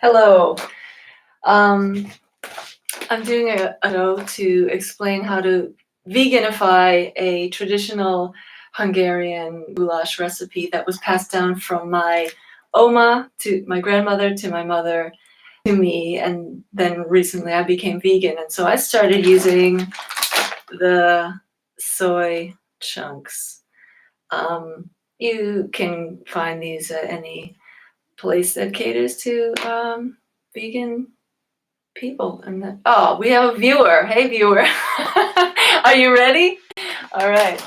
Hello. Um, I'm doing a video to explain how to veganify a traditional Hungarian goulash recipe that was passed down from my oma to my grandmother to my mother to me, and then recently I became vegan, and so I started using the soy chunks. You can find these at any place that caters to vegan people. And then, oh, we have a viewer. Hey, viewer. Are you ready? All right.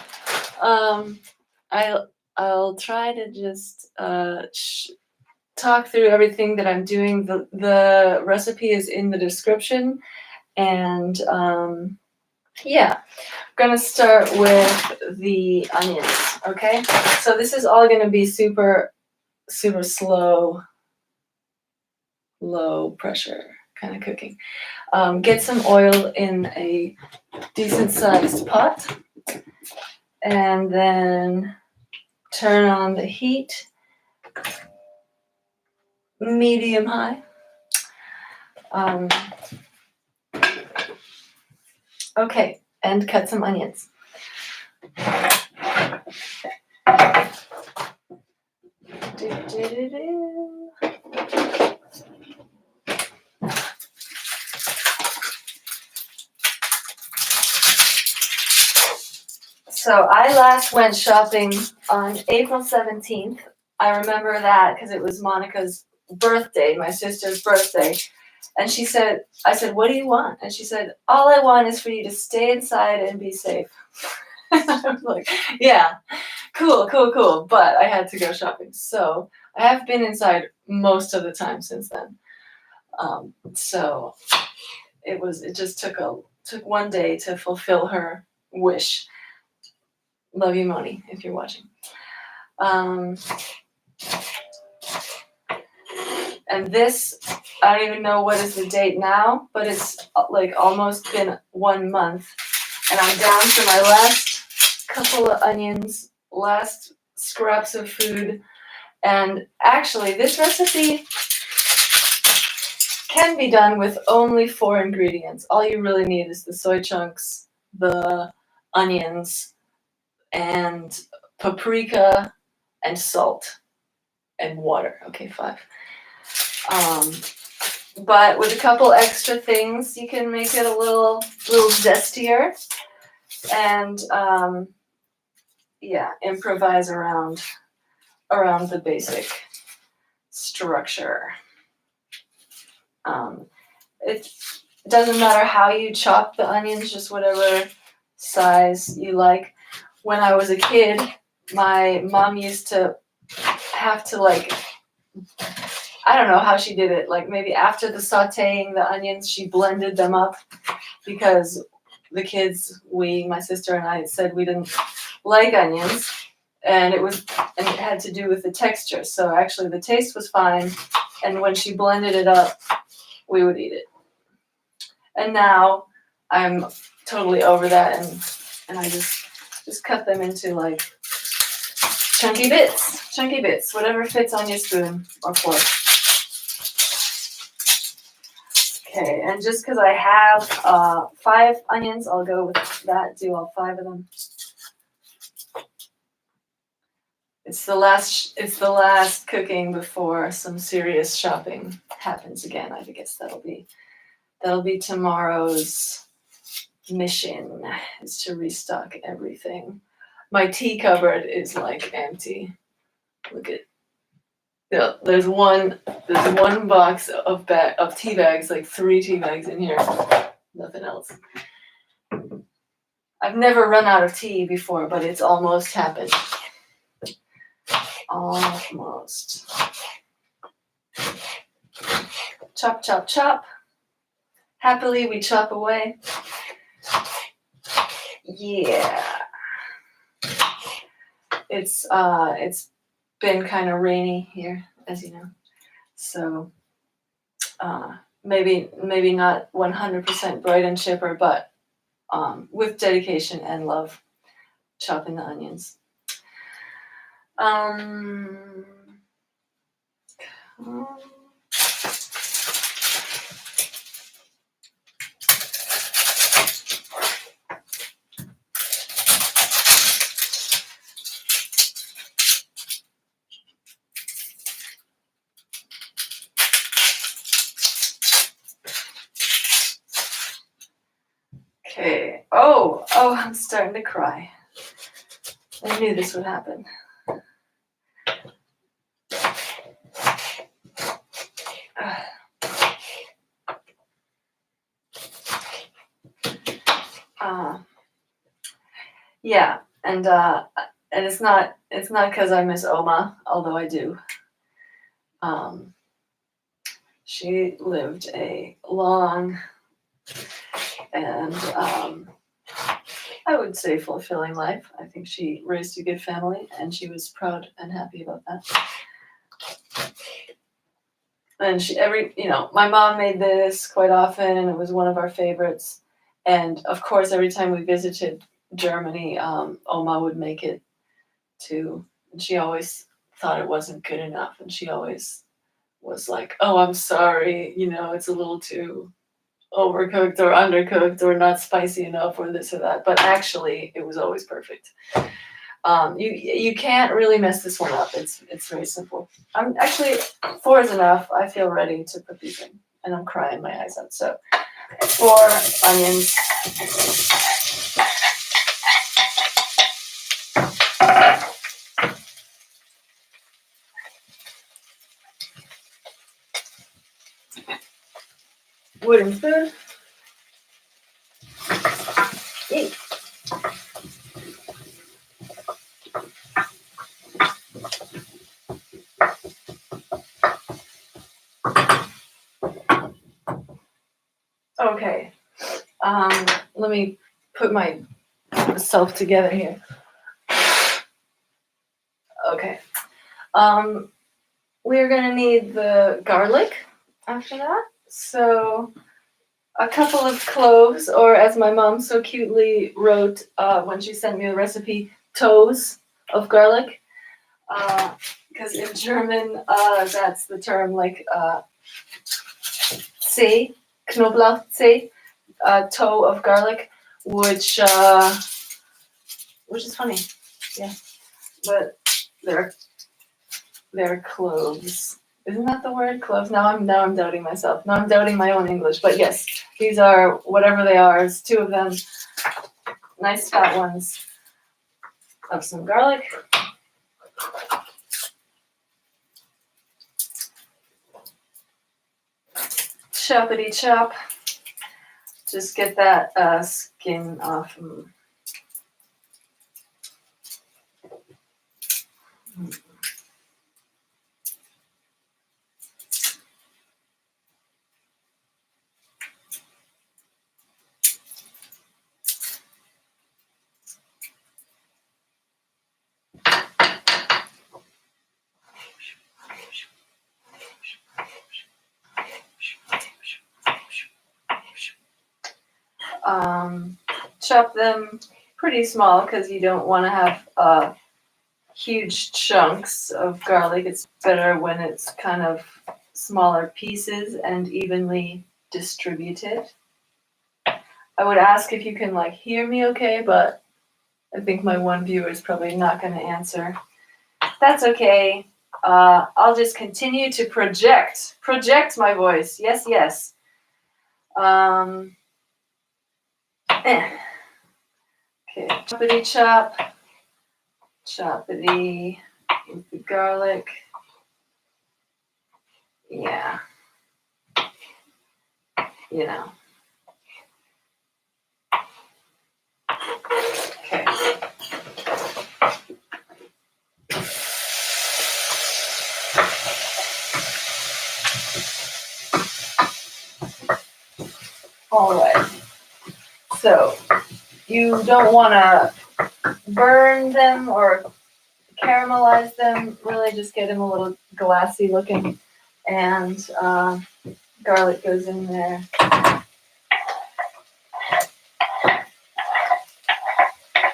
I'll try to just talk through everything that I'm doing. The recipe is in the description, and yeah, I'm gonna start with the onions. Okay, so this is all gonna be super low pressure kind of cooking. Get some oil in a decent sized pot, and then turn on the heat, medium high. Okay, and cut some onions. So I last went shopping on April 17th. I remember that because it was Monica's birthday, my sister's birthday. And she said, I said, what do you want? And she said, all I want is for you to stay inside and be safe. I'm like, yeah, cool. But I had to go shopping. So I have been inside most of the time since then. So it just took one day to fulfill her wish. Love you, Moni, if you're watching. And this, I don't even know what is the date now, but it's like almost been 1 month. And I'm down to my last couple of onions, last scraps of food. And actually, this recipe can be done with only 4 ingredients. All you really need is the soy chunks, the onions, and paprika, and salt, and water. Okay, 5. But with a couple extra things, you can make it a little zestier, and yeah, improvise around the basic structure. It doesn't matter how you chop the onions, just whatever size you like. When I was a kid, my mom used to have to, like, I don't know how she did it, like maybe after the sauteing the onions, she blended them up, because the kids, my sister and I, said we didn't like onions, and it had to do with the texture. So actually the taste was fine, and when she blended it up, we would eat it. And now I'm totally over that, and I just cut them into like chunky bits, whatever fits on your spoon or fork. Okay, and just because I have 5 onions, I'll go with that, do all 5 of them. It's the last cooking before some serious shopping happens again. I guess that'll be tomorrow's mission, is to restock everything. My tea cupboard is like empty. Look at, yeah, there's one box of tea bags, like 3 tea bags in here. Nothing else. I've never run out of tea before, but it's almost happened. Almost. Chop. Happily we chop away. Yeah. It's been kind of rainy here, as you know. So maybe not 100% bright and chipper, but with dedication and love, chopping the onions. Oh, I'm starting to cry. I knew this would happen. Yeah, and it's not because I miss Oma, although I do. She lived a long and I would say fulfilling life. I think she raised a good family, and she was proud and happy about that. And my mom made this quite often, and it was one of our favorites. And of course, every time we visited Germany, Oma would make it too. And she always thought it wasn't good enough, and she always was like, "Oh, I'm sorry, it's a little too overcooked or undercooked or not spicy enough or this or that." But actually, it was always perfect. You can't really mess this one up. It's very simple. I'm actually 4 is enough. I feel ready to put these in, and I'm crying my eyes out. So 4 onions. Wooden spoon. Eat. Okay. Let me put myself together here. Okay. We're gonna need the garlic after that. So a couple of cloves, or as my mom so cutely wrote when she sent me the recipe, toes of garlic. Because in German, that's the term, like Zeh, Knoblauchzeh, toe of garlic, which is funny, yeah. But they're cloves. Isn't that the word, cloves? Now I'm doubting myself. Now I'm doubting my own English. But yes, these are whatever they are. It's 2 of them, nice fat ones of some garlic. Choppity chop. Just get that skin off. Chop them pretty small because you don't want to have huge chunks of garlic. It's better when it's kind of smaller pieces and evenly distributed. I would ask if you can hear me okay, but I think my one viewer is probably not going to answer. That's okay. I'll just continue to project my voice. Yes, yes. Okay, choppity chop, choppity with the garlic. Yeah, Okay. All right. So you don't want to burn them or caramelize them. Really, just get them a little glassy looking, and garlic goes in there.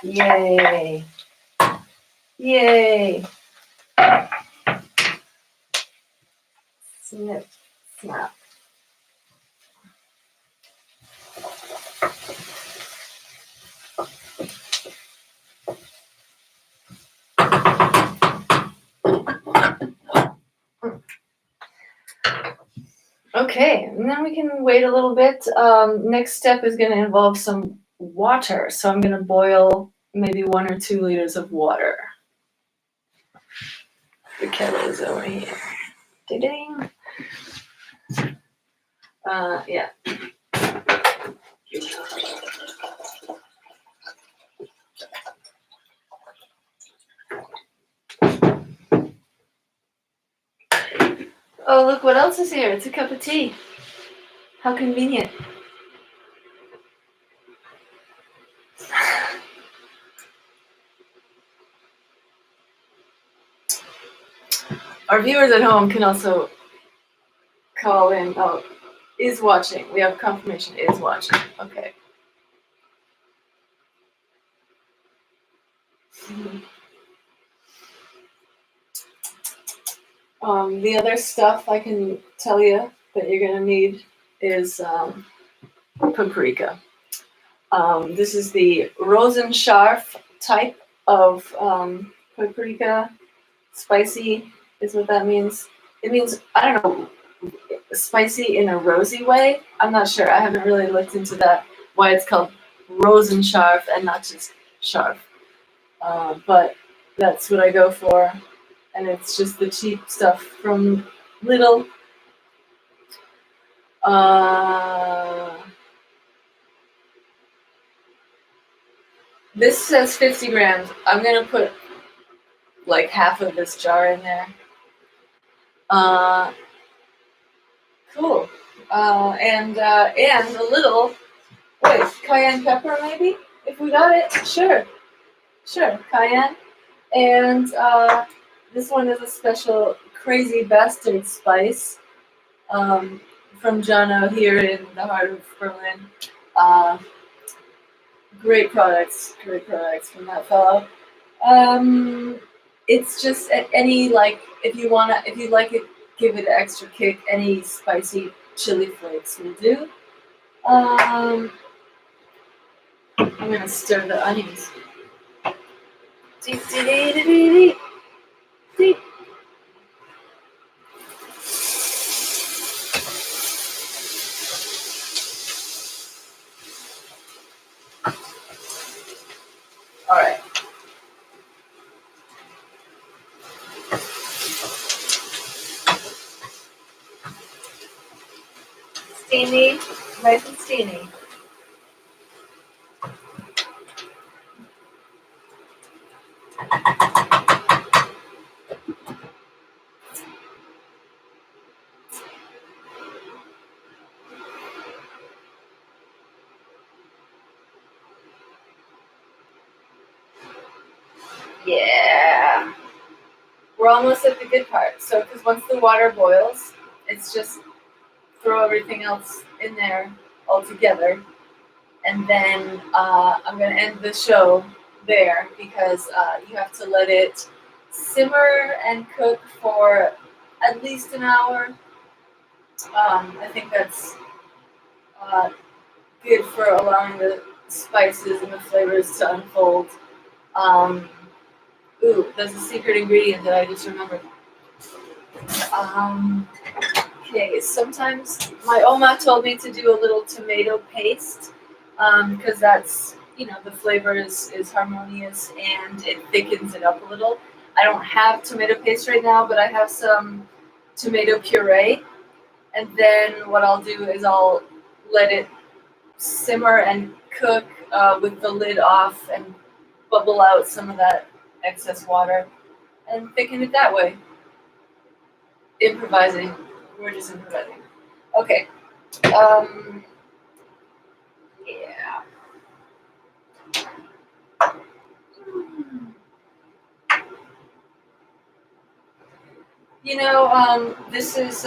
Yay! Yay! Snip, snap. Okay, and then we can wait a little bit. Next step is going to involve some water. So I'm gonna boil maybe 1 or 2 liters of water. The kettle is over here. Ding. Yeah. Oh, look what else is here. It's a cup of tea. How convenient. Our viewers at home can also call in. Oh, is watching. We have confirmation is watching. Okay. The other stuff I can tell you that you're gonna need is paprika. This is the Rosenscharf type of paprika. Spicy is what that means. It means, I don't know, spicy in a rosy way. I'm not sure. I haven't really looked into that, why it's called Rosenscharf and not just Scharf. But that's what I go for. And it's just the cheap stuff from Lidl. This says 50 grams. I'm gonna put like half of this jar in there. Cool. And a little, wait, cayenne pepper maybe? If we got it, sure, cayenne. And this one is a special crazy bastard spice from Jono here in the heart of Berlin. Great products from that fellow. It's just any, like, if you like it, give it an extra kick. Any spicy chili flakes will do. I'm gonna stir the onions. All right. Steamy, nice and steamy. Yeah. We're almost at the good part. So, because once the water boils, it's just throw everything else in there all together. And then I'm going to end the show there because you have to let it simmer and cook for at least an hour. I think that's good for allowing the spices and the flavors to unfold. There's a secret ingredient that I just remembered. Okay, sometimes my oma told me to do a little tomato paste because that's, the flavor is harmonious and it thickens it up a little. I don't have tomato paste right now, but I have some tomato puree. And then what I'll do is I'll let it simmer and cook with the lid off and bubble out some of that excess water and thicken it that way. Improvising. We're just improvising. Okay. Yeah. This is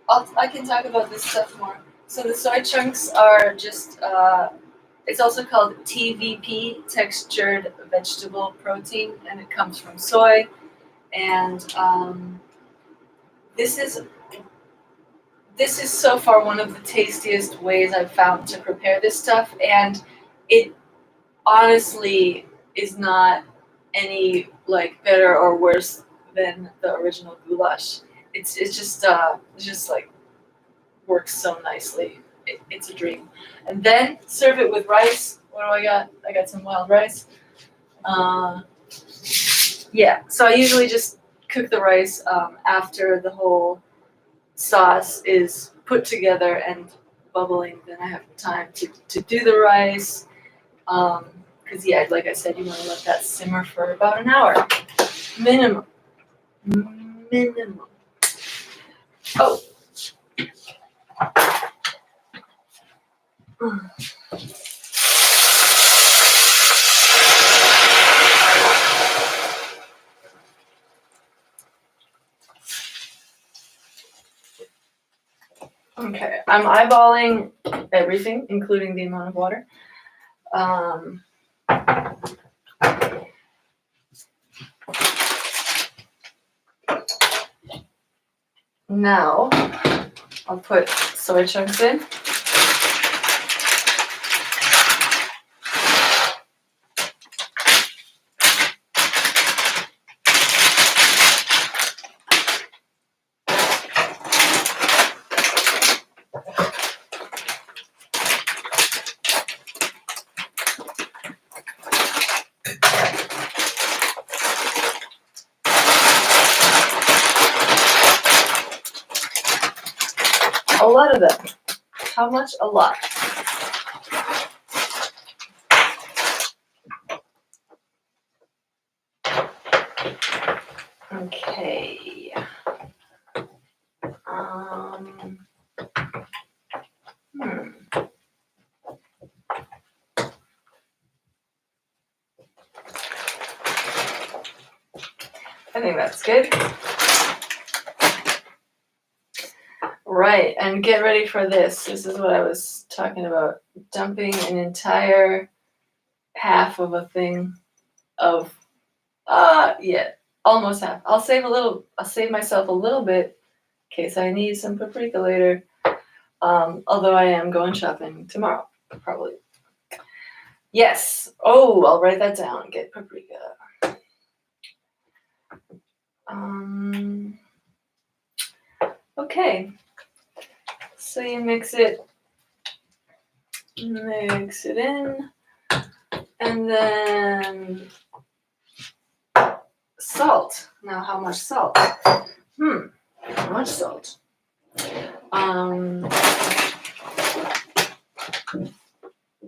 I can talk about this stuff more. So the soy chunks are just it's also called TVP, textured vegetable protein, and it comes from soy. And this is so far one of the tastiest ways I've found to prepare this stuff, and it honestly is not any like better or worse than the original goulash. It's just like works so nicely it's a dream. And then serve it with rice. What do I got? I got some wild rice. Yeah, so I usually just cook the rice after the whole sauce is put together and bubbling. Then I have time to do the rice. Because, yeah, like I said, you want to let that simmer for about an hour. Minimum. Minimum. Oh. Okay, I'm eyeballing everything, including the amount of water. Now, I'll put soy chunks in. A lot of them. How much? A lot. Okay. I think that's good. Right, and get ready for this. This is what I was talking about. Dumping an entire half of a thing of, yeah, almost half. I'll save myself a little bit in case I need some paprika later. Although I am going shopping tomorrow, probably. Yes. Oh, I'll write that down. Get paprika. Okay. So you mix it in, and then salt. Now, how much salt? How much salt?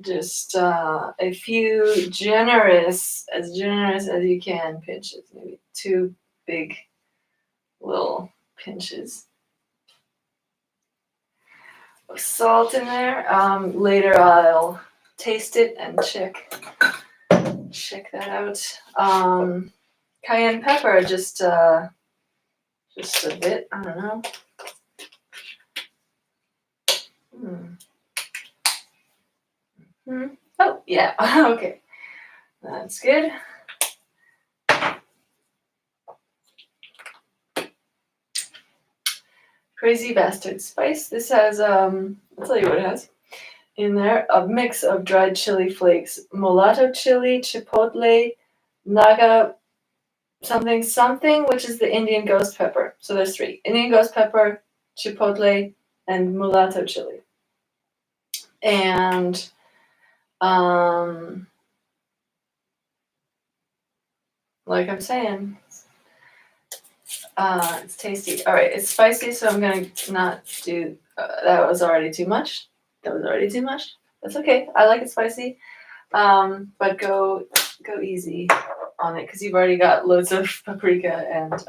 Just a few generous as you can pinches, maybe 2 big little pinches of salt in there. Later I'll taste it and check that out. Cayenne pepper, just a bit. I don't know. Oh yeah, okay, that's good. Crazy bastard spice. This has I'll tell you what it has in there: a mix of dried chili flakes, mulatto chili, chipotle, naga something, which is the Indian ghost pepper. So there's 3: Indian ghost pepper, chipotle, and mulatto chili. And like I'm saying, it's tasty. All right, it's spicy, so I'm gonna not do. That was already too much. That's okay. I like it spicy. But go easy on it because you've already got loads of paprika and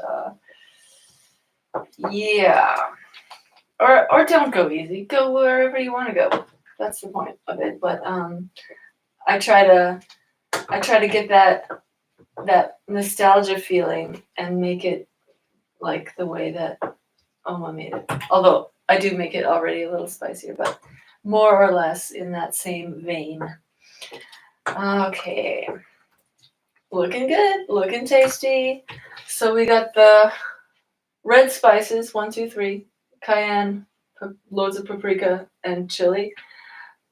yeah. Or don't go easy. Go wherever you want to go. That's the point of it. But I try to get that nostalgia feeling and make it like the way that Oma made it. Although I do make it already a little spicier, but more or less in that same vein. Okay. Looking good, looking tasty. So we got the red spices, 1, 2, 3, cayenne, loads of paprika and chili.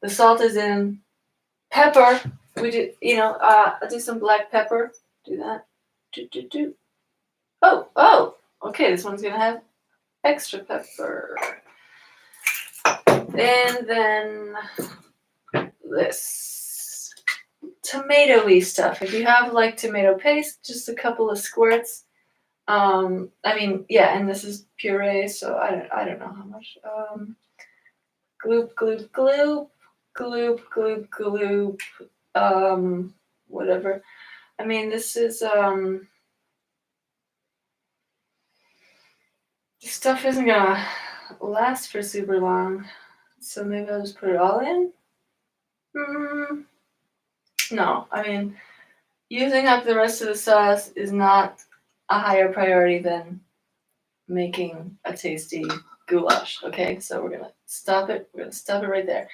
The salt is in. Pepper, we do, I'll do some black pepper. Do that. Do. Oh, okay, this one's gonna have extra pepper. And then this tomato-y stuff. If you have like tomato paste, just a couple of squirts. I mean, yeah, and this is puree, so I don't know how much. Gloop, gloop, gloop, gloop, gloop, gloop. Whatever. I mean, this is this stuff isn't gonna last for super long, so maybe I'll just put it all in. No, I mean, using up the rest of the sauce is not a higher priority than making a tasty goulash. Okay, so we're gonna stop it. We're gonna stop it right there,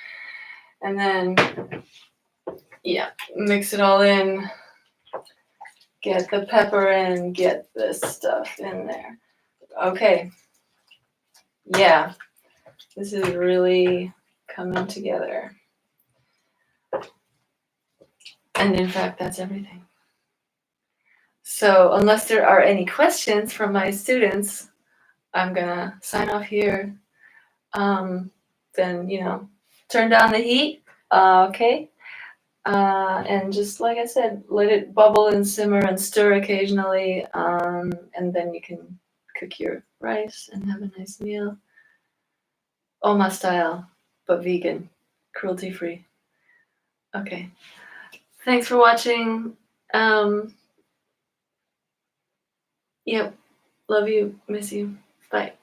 and then yeah, mix it all in. Get the pepper in. Get this stuff in there. Okay. Yeah, this is really coming together. And in fact, that's everything. So unless there are any questions from my students, I'm gonna sign off here. Then, turn down the heat. Okay. And just like I said, let it bubble and simmer and stir occasionally. And then you can cook your rice and have a nice meal. Oma style, but vegan, cruelty free. Okay. Thanks for watching. Yep. Love you. Miss you. Bye.